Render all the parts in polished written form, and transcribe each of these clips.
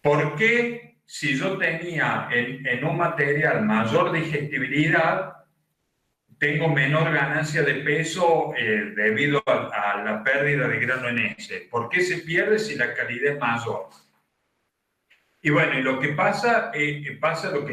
¿Por qué si yo tenía en un material mayor digestibilidad, tengo menor ganancia de peso debido a la pérdida de grano en ese? ¿Por qué se pierde si la calidad es mayor? Y bueno, y lo que pasa, pasa lo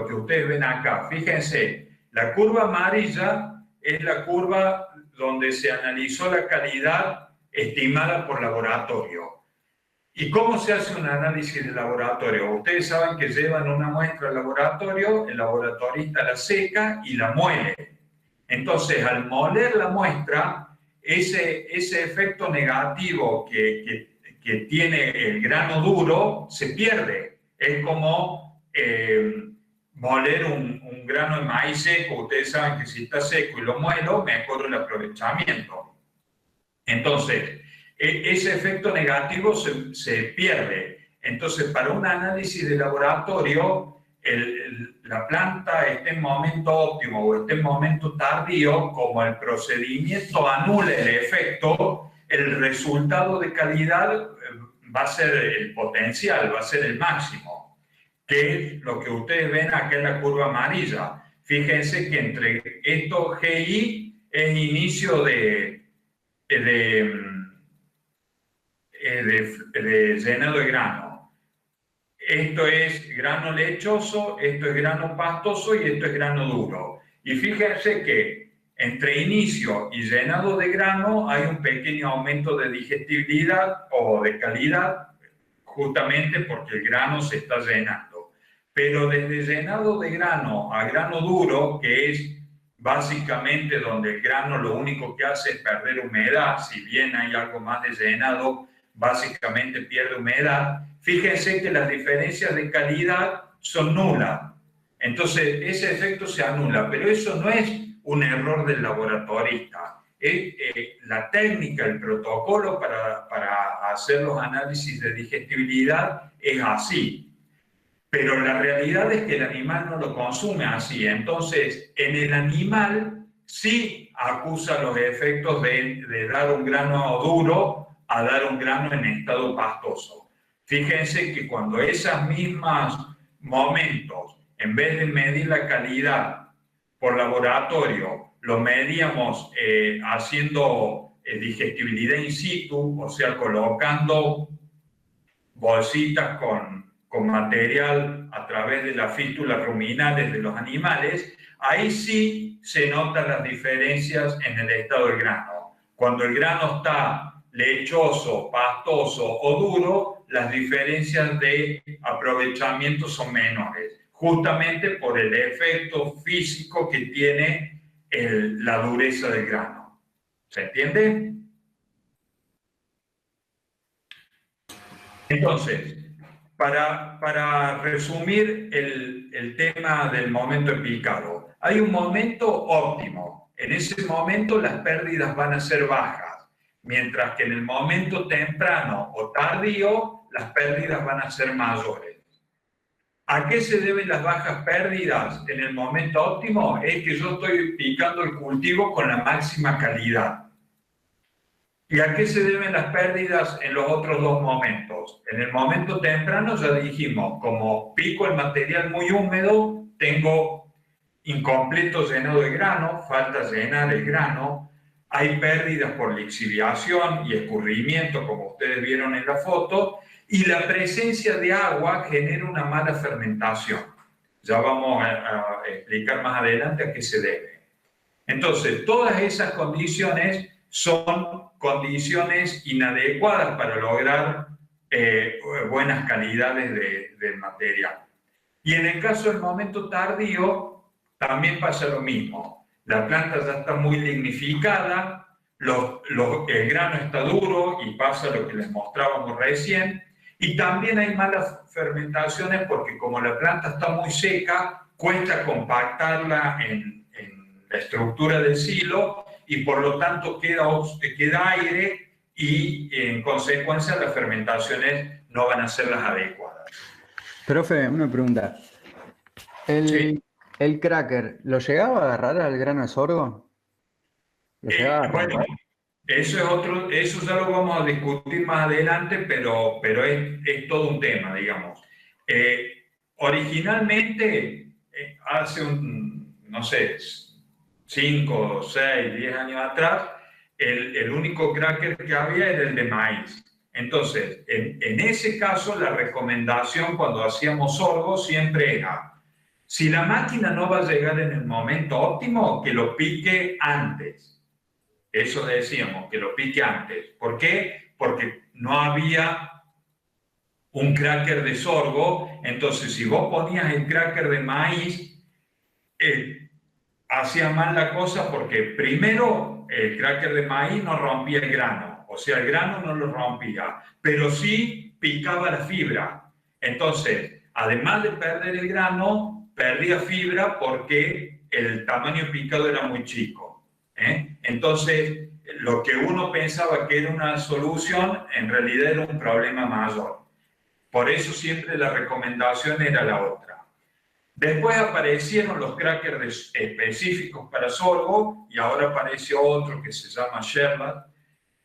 que ustedes ven acá. Fíjense, la curva amarilla es la curva donde se analizó la calidad estimada por laboratorio. ¿Y cómo se hace un análisis de laboratorio? Ustedes saben que llevan una muestra al laboratorio, el laboratorista la seca y la muele. Entonces, al moler la muestra, ese efecto negativo que tiene el grano duro se pierde. Es como moler un grano de maíz seco. Ustedes saben que si está seco y lo muelo, mejora el aprovechamiento. Entonces, ese efecto negativo se pierde. Entonces, para un análisis de laboratorio, la planta esté en momento óptimo o esté en momento tardío, como el procedimiento anula el efecto, el resultado de calidad va a ser el potencial, va a ser el máximo, que es lo que ustedes ven acá en la curva amarilla. Fíjense que entre esto GI es inicio de, de llenado de grano. Esto es grano lechoso, esto es grano pastoso y esto es grano duro. Y fíjense que entre inicio y llenado de grano hay un pequeño aumento de digestibilidad o de calidad, justamente porque el grano se está llenando. Pero desde llenado de grano a grano duro, que es básicamente donde el grano lo único que hace es perder humedad, si bien hay algo más de llenado, básicamente pierde humedad. Fíjense que las diferencias de calidad son nulas. Entonces, ese efecto se anula, pero eso no es un error del laboratorista. Es la técnica, el protocolo para hacer los análisis de digestibilidad es así. Pero la realidad es que el animal no lo consume así. Entonces, en el animal sí acusa los efectos de dar un grano duro a dar un grano en estado pastoso. Fíjense que cuando esos mismos momentos, en vez de medir la calidad por laboratorio, lo medíamos haciendo digestibilidad in situ, o sea, colocando bolsitas con material a través de las fístulas ruminales de los animales, ahí sí se notan las diferencias en el estado del grano. Cuando el grano está lechoso, pastoso o duro, las diferencias de aprovechamiento son menores, justamente por el efecto físico que tiene la dureza del grano. ¿Se entiende? Entonces, para resumir el tema del momento en picado, hay un momento óptimo. En ese momento las pérdidas van a ser bajas, mientras que en el momento temprano o tardío las pérdidas van a ser mayores. ¿A qué se deben las bajas pérdidas en el momento óptimo? Es que yo estoy picando el cultivo con la máxima calidad. ¿Y a qué se deben las pérdidas en los otros dos momentos? En el momento temprano ya dijimos, como pico el material muy húmedo, tengo incompleto llenado de grano, falta llenar el grano, hay pérdidas por lixiviación y escurrimiento, como ustedes vieron en la foto, y la presencia de agua genera una mala fermentación. Ya vamos a explicar más adelante a qué se debe. Entonces, todas esas condiciones son condiciones inadecuadas para lograr buenas calidades del material. Y en el caso del momento tardío, también pasa lo mismo. La planta ya está muy lignificada, el grano está duro y pasa lo que les mostrábamos recién. Y también hay malas fermentaciones porque como la planta está muy seca, cuesta compactarla en la estructura del silo y por lo tanto queda aire y en consecuencia las fermentaciones no van a ser las adecuadas. Profe, una pregunta. Sí. ¿El cracker lo llegaba a agarrar al grano de sorgo? ¿Lo llegaba a Bueno, romper? Eso es otro, eso ya lo vamos a discutir más adelante, pero es todo un tema, digamos. Originalmente, hace no sé, 5, 6, 10 años atrás, el único cracker que había era el de maíz. Entonces, en ese caso, la recomendación cuando hacíamos sorgo siempre era, si la máquina no va a llegar en el momento óptimo, que lo pique antes. Eso decíamos, que lo pique antes. ¿Por qué? Porque no había un cracker de sorgo. Entonces, si vos ponías el cracker de maíz, hacía mal la cosa porque primero el cracker de maíz no rompía el grano. O sea, el grano no lo rompía, pero sí picaba la fibra. Entonces, además de perder el grano, perdía fibra porque el tamaño picado era muy chico. Entonces, lo que uno pensaba que era una solución, en realidad era un problema mayor. Por eso siempre la recomendación era la otra. Después aparecieron los crackers específicos para sorgo y ahora aparece otro que se llama Sherbet.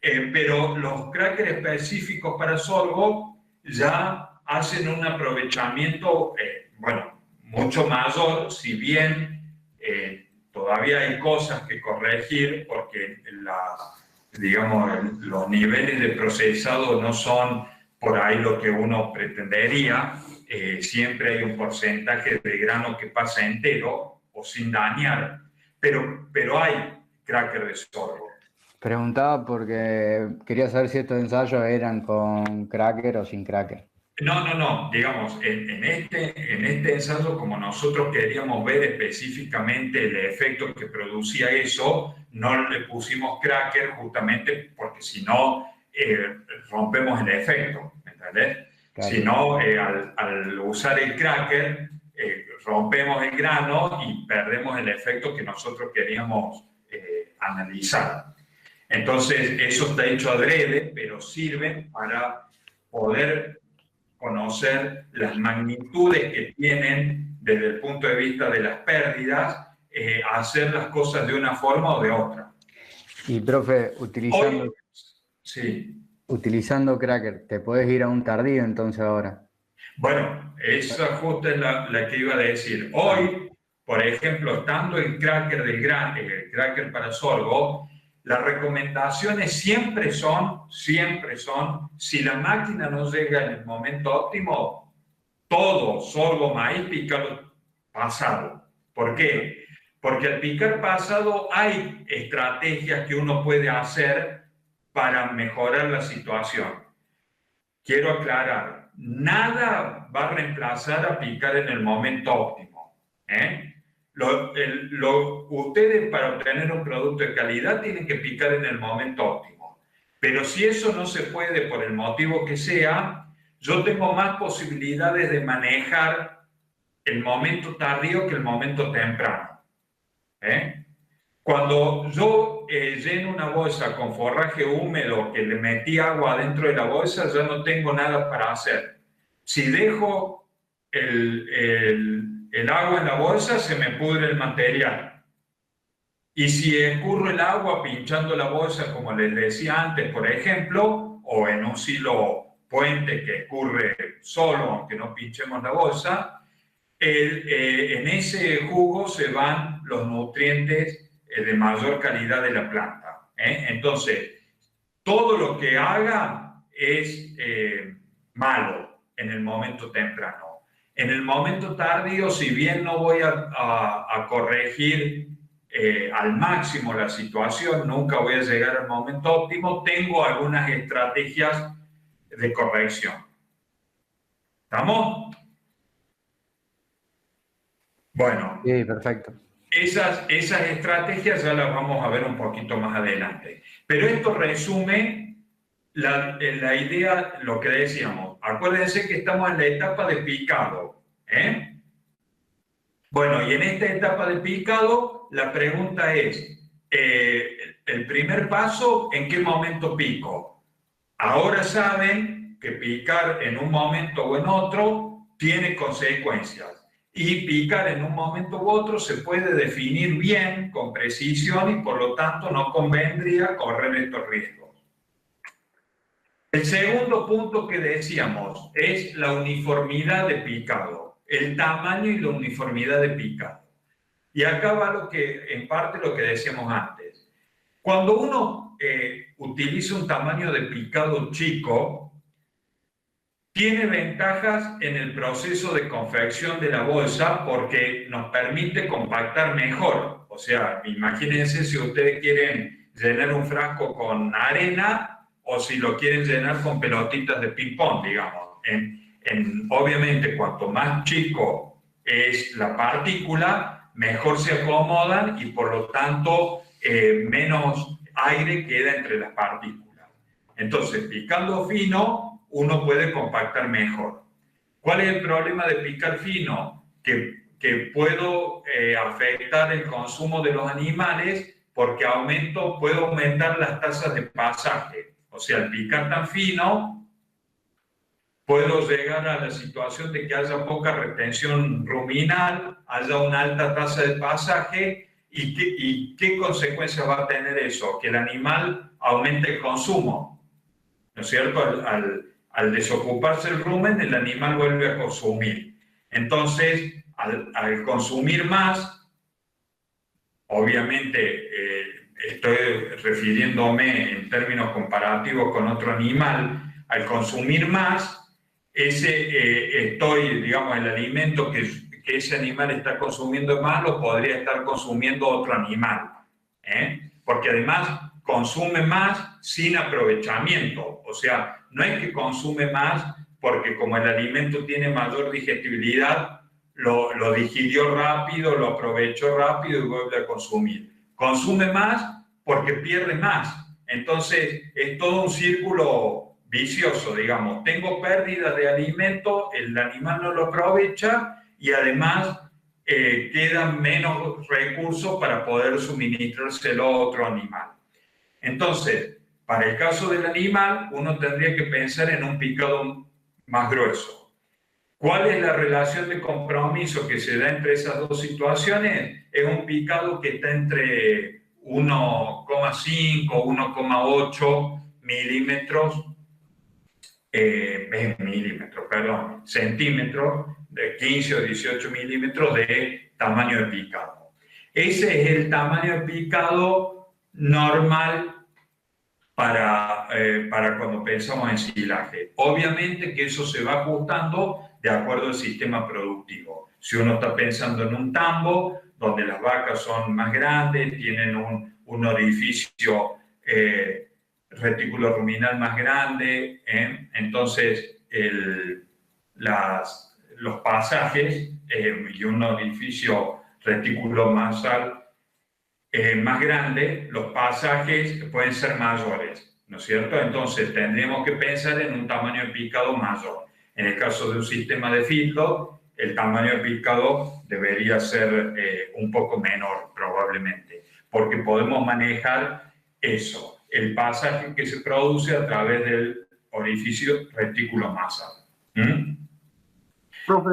Pero los crackers específicos para sorgo ya hacen un aprovechamiento, bueno, mucho mayor, si bien todavía hay cosas que corregir porque digamos, los niveles de procesado no son por ahí lo que uno pretendería. Siempre hay un porcentaje de grano que pasa entero o sin dañar, pero hay cracker de sorgo. Preguntaba porque quería saber si estos ensayos eran con cracker o sin cracker. No. Digamos, en este ensayo, como nosotros queríamos ver específicamente el efecto que producía eso, no le pusimos cracker justamente porque si no, rompemos el efecto, ¿me entendés? Claro. Si no, al usar el cracker, rompemos el grano y perdemos el efecto que nosotros queríamos analizar. Entonces, eso está hecho adrede, pero sirve para poder conocer las magnitudes que tienen desde el punto de vista de las pérdidas, hacer las cosas de una forma o de otra. Y, profe, sí. Utilizando cracker, ¿te puedes ir a un tardío entonces ahora? Bueno, esa justo es la que iba a decir. Hoy, por ejemplo, estando el cracker el cracker para sorgo, las recomendaciones siempre son, si la máquina no llega en el momento óptimo, todo sorgo, maíz, pícalo pasado. ¿Por qué? Porque al picar pasado hay estrategias que uno puede hacer para mejorar la situación. Quiero aclarar, nada va a reemplazar a picar en el momento óptimo. Ustedes para obtener un producto de calidad tienen que picar en el momento óptimo. Pero si eso no se puede por el motivo que sea, yo tengo más posibilidades de manejar el momento tardío que el momento temprano. Cuando yo lleno una bolsa con forraje húmedo que le metí agua dentro de la bolsa, ya no tengo nada para hacer. Si dejo el agua en la bolsa, se me pudre el material. Y si escurro el agua pinchando la bolsa, como les decía antes, por ejemplo, o en un silo puente que escurre solo, aunque no pinchemos la bolsa, en ese jugo se van los nutrientes de mayor calidad de la planta. Entonces, todo lo que haga es malo en el momento temprano. En el momento tardío, si bien no voy a corregir al máximo la situación, nunca voy a llegar al momento óptimo, tengo algunas estrategias de corrección. ¿Estamos? Bueno. Sí, perfecto. Esas estrategias ya las vamos a ver un poquito más adelante. Pero esto resume la idea, lo que decíamos. Acuérdense que estamos en la etapa de picado. Bueno, y en esta etapa de picado, la pregunta es, el primer paso, ¿en qué momento pico? Ahora saben que picar en un momento o en otro tiene consecuencias. y picar en un momento u otro se puede definir bien, con precisión, y por lo tanto no convendría correr estos riesgos. El segundo punto que decíamos es la uniformidad de picado, el tamaño y la uniformidad de picado. Y acá va en parte lo que decíamos antes. Cuando uno utiliza un tamaño de picado chico, tiene ventajas en el proceso de confección de la bolsa porque nos permite compactar mejor. O sea, imagínense si ustedes quieren llenar un frasco con arena o si lo quieren llenar con pelotitas de ping-pong, digamos. Obviamente, cuanto más chico es la partícula, mejor se acomodan y por lo tanto menos aire queda entre las partículas. Entonces, picando fino, uno puede compactar mejor. ¿Cuál es el problema de picar fino? Que puedo afectar el consumo de los animales porque puedo aumentar las tasas de pasaje. O sea, al picar tan fino, puedo llegar a la situación de que haya poca retención ruminal, haya una alta tasa de pasaje. ¿Y qué consecuencias va a tener eso? Que el animal aumente el consumo, ¿no es cierto? Al desocuparse el rumen, el animal vuelve a consumir. Entonces, al consumir más, obviamente estoy refiriéndome en términos comparativos con otro animal, al consumir más, digamos, el alimento que ese animal está consumiendo más lo podría estar consumiendo otro animal, porque además consume más sin aprovechamiento. O sea, no es que consume más porque como el alimento tiene mayor digestibilidad, lo digirió rápido, lo aprovechó rápido y vuelve a consumir. Consume más porque pierde más. Entonces, es todo un círculo vicioso, digamos. Tengo pérdida de alimento, el animal no lo aprovecha y además quedan menos recursos para poder suministrárselo a otro animal. Entonces, para el caso del animal, uno tendría que pensar en un picado más grueso. ¿Cuál es la relación de compromiso que se da entre esas dos situaciones? Es un picado que está entre 1,5 o 1,8 centímetros, de 15 o 18 milímetros de tamaño de picado. Ese es el tamaño de picado normal para cuando pensamos en silaje. Obviamente que eso se va ajustando de acuerdo al sistema productivo. Si uno está pensando en un tambo, donde las vacas son más grandes, tienen un orificio retículo ruminal más grande, entonces los pasajes y un orificio retículo masal más grande, los pasajes pueden ser mayores, ¿no es cierto? Entonces tendremos que pensar en un tamaño de picado mayor. En el caso de un sistema de feedlot, el tamaño de picado debería ser un poco menor probablemente, porque podemos manejar eso, el pasaje que se produce a través del orificio retículo masal. ¿Mm?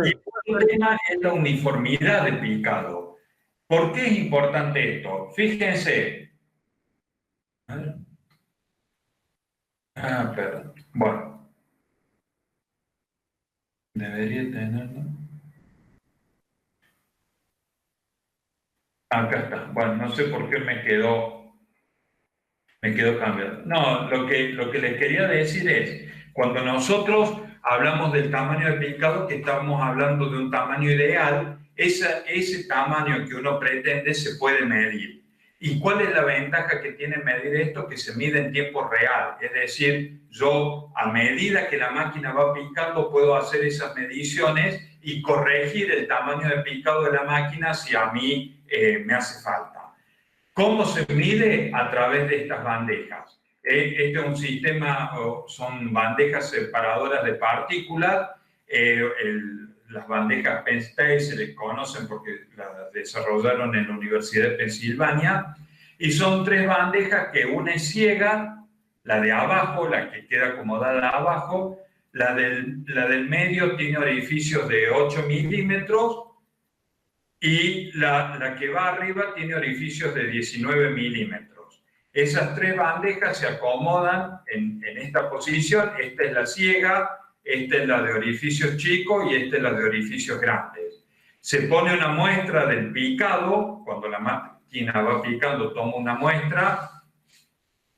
Y el tema es la uniformidad de picado. ¿Por qué es importante esto? Fíjense. Perdón. Bueno. Debería tenerlo. Acá está. Bueno, no sé por qué me quedó cambiado. No, lo que les quería decir es, cuando nosotros hablamos del tamaño de picado, que estamos hablando de un tamaño ideal, ese tamaño que uno pretende se puede medir. ¿Y cuál es la ventaja que tiene medir esto? Que se mide en tiempo real. Es decir, yo a medida que la máquina va picando puedo hacer esas mediciones y corregir el tamaño de picado de la máquina si a mí me hace falta. ¿Cómo se mide? A través de estas bandejas. Este es un sistema, son bandejas separadoras de partículas. Las bandejas Penn State se les conocen porque las desarrollaron en la Universidad de Pensilvania. Y son 3 bandejas que una es ciega, la de abajo, la que queda acomodada abajo, la del medio tiene orificios de 8 milímetros y la que va arriba tiene orificios de 19 milímetros. Esas 3 bandejas se acomodan en esta posición. Esta es la ciega, esta es la de orificios chicos y esta es la de orificios grandes. Se pone una muestra del picado. Cuando la máquina va picando, tomo una muestra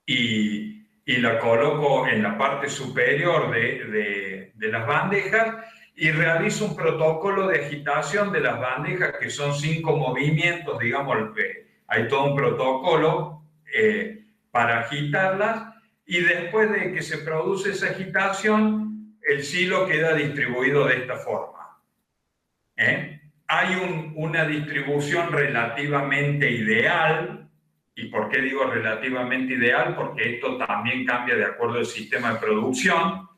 y la coloco en la parte superior de las bandejas y realizo un protocolo de agitación de las bandejas, que son 5 movimientos, digamos, hay todo un protocolo para agitarlas, y después de que se produce esa agitación, el silo queda distribuido de esta forma. Hay una distribución relativamente ideal. ¿Y por qué digo relativamente ideal? Porque esto también cambia de acuerdo al sistema de producción,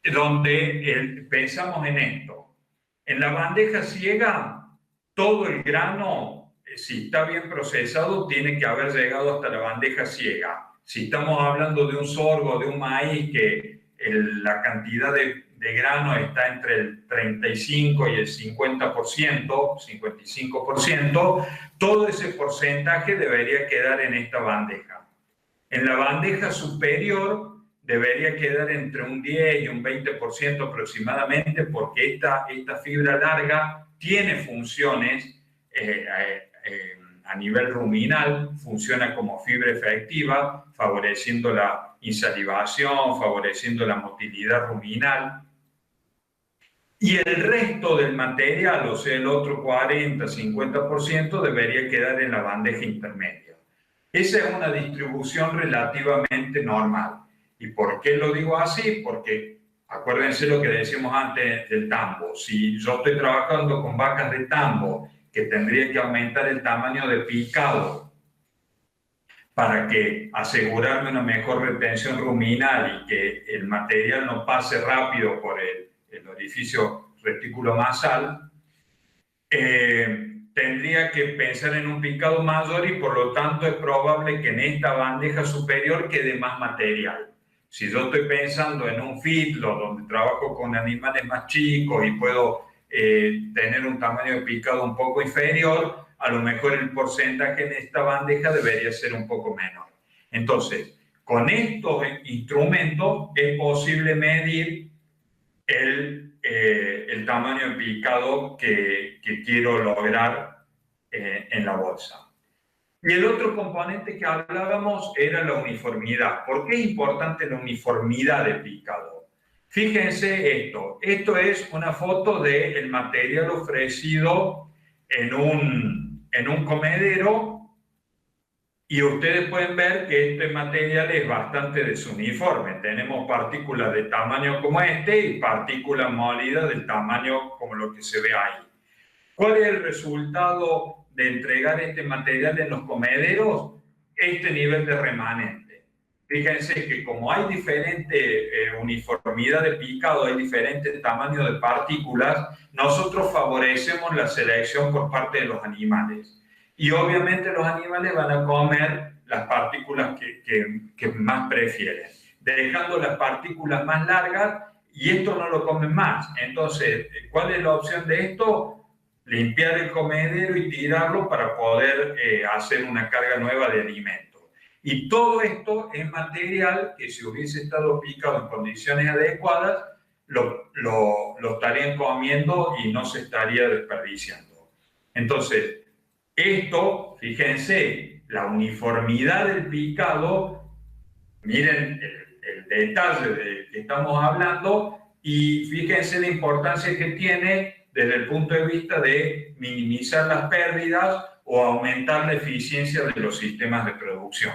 donde pensamos en esto. En la bandeja ciega, todo el grano, si está bien procesado, tiene que haber llegado hasta la bandeja ciega. Si estamos hablando de un sorgo, de un maíz, que la cantidad de grano está entre el 35 y el 50%, 55%, todo ese porcentaje debería quedar en esta bandeja. En la bandeja superior debería quedar entre un 10 y un 20% aproximadamente, porque esta fibra larga tiene funciones a nivel ruminal, funciona como fibra efectiva, favoreciendo la insalivación, favoreciendo la motilidad ruminal. Y el resto del material, o sea, el otro 40-50%, debería quedar en la bandeja intermedia. Esa es una distribución relativamente normal. ¿Y por qué lo digo así? Porque acuérdense lo que decíamos antes del tambo. Si yo estoy trabajando con vacas de tambo, que tendría que aumentar el tamaño de picado para que asegurarme una mejor retención ruminal y que el material no pase rápido por el orificio reticulomasal, tendría que pensar en un picado mayor, y por lo tanto es probable que en esta bandeja superior quede más material. Si yo estoy pensando en un feedlot donde trabajo con animales más chicos y puedo tener un tamaño de picado un poco inferior, a lo mejor el porcentaje en esta bandeja debería ser un poco menor. Entonces, con estos instrumentos es posible medir el tamaño de picado que quiero lograr en la bolsa. Y el otro componente que hablábamos era la uniformidad. ¿Por qué es importante la uniformidad de picado? Fíjense esto. Esto es una foto del material ofrecido en un comedero, y ustedes pueden ver que este material es bastante desuniforme. Tenemos partículas de tamaño como este y partículas molidas del tamaño como lo que se ve ahí. ¿Cuál es el resultado de entregar este material en los comederos? Este nivel de remanente. Fíjense que como hay diferente uniformidad de picado, hay diferentes tamaños de partículas, nosotros favorecemos la selección por parte de los animales. Y obviamente los animales van a comer las partículas que más prefieren, dejando las partículas más largas, y esto no lo comen más. Entonces, ¿cuál es la opción de esto? Limpiar el comedero y tirarlo para poder hacer una carga nueva de alimento. Y todo esto es material que, si hubiese estado picado en condiciones adecuadas, lo estarían comiendo y no se estaría desperdiciando. Entonces, esto, fíjense, la uniformidad del picado, miren el detalle del que estamos hablando, y fíjense la importancia que tiene desde el punto de vista de minimizar las pérdidas o aumentar la eficiencia de los sistemas de producción.